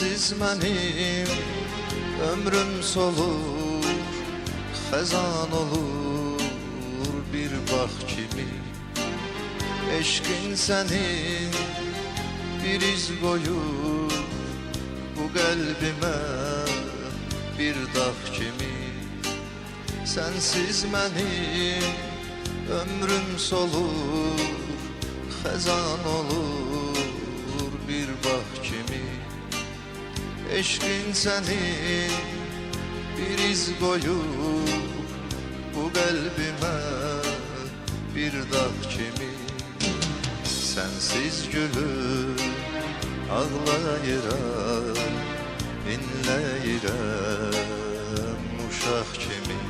Sensiz mənim ömrüm solur, xəzan olur bir bax kimi. Eşqin sənin bir iz qoyur bu qəlbimə bir dağ kimi. Sensiz mənim ömrüm solur, xəzan olur bir bax kimi. Eşqin sənin bir iz qoyur bu qəlbimə bir dağ kimi. Sensiz gülüm ağlayıram, inləyirəm uşaq kimi.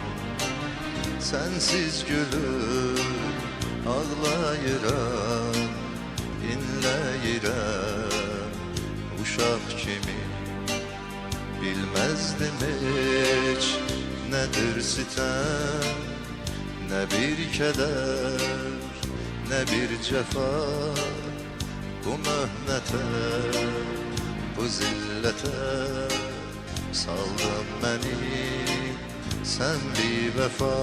Sensiz gülüm ağlayıram, inləyirəm uşaq kimi. Bilməzdim heç nədir sitəm, nə bir kədər, nə bir cəfa. Bu möhnətə, bu zillətə saldın məni sən bir vəfa.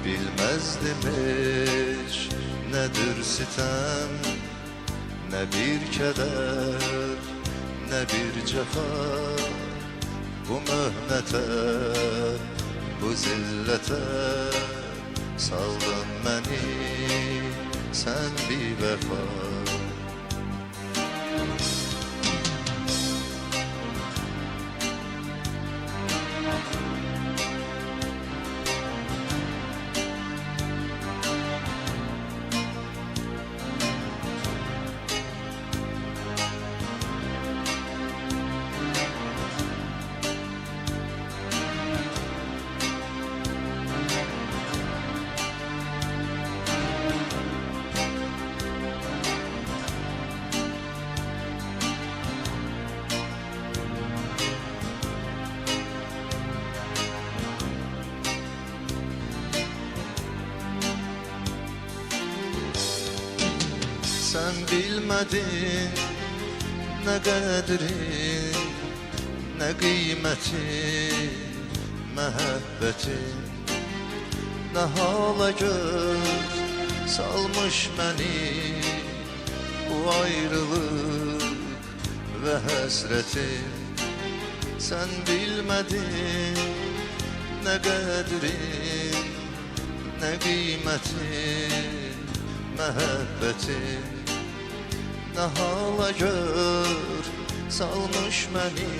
Bilməzdim heç nədir sitəm, nə bir kədər, nə bir cəfa. Bu möhnətə, bu zillətə saldın məni sən bir vəfa. Sen bilmedin ne qədrin, ne qiymətin, məhəbbətin. Ne hala göz salmış məni bu ayrılıq ve həsrətin. Sen bilmedin ne qədrin, ne qiymətin, məhəbbətin. Ne hala gör salmış məni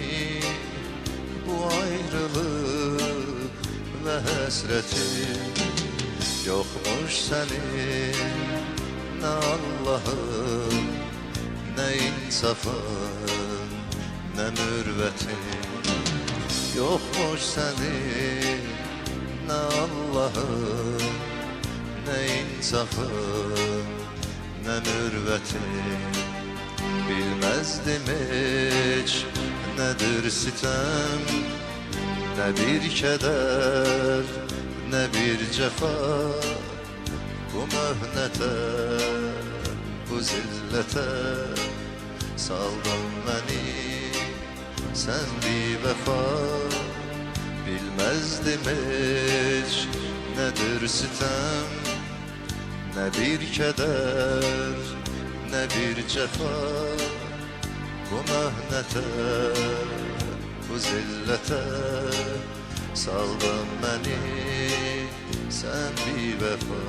bu ayrılıq ve həsrətin. Yokmuş sənin ne Allah'ın, ne insafın, ne mürvətin. Yokmuş sənin ne Allah'ın, ne insafın, ne mürvətin. Bilməzdim heç nədir sitəm, nə bir kədər, nə bir cəfa. Bu möhnətə, bu zillətə saldın məni sən bir vəfa. Bilməzdim heç nədir sitəm, nə bir kədər, nə bir cəfa. Bu möhnətə, bu zillətə saldın məni sən bir vəfa.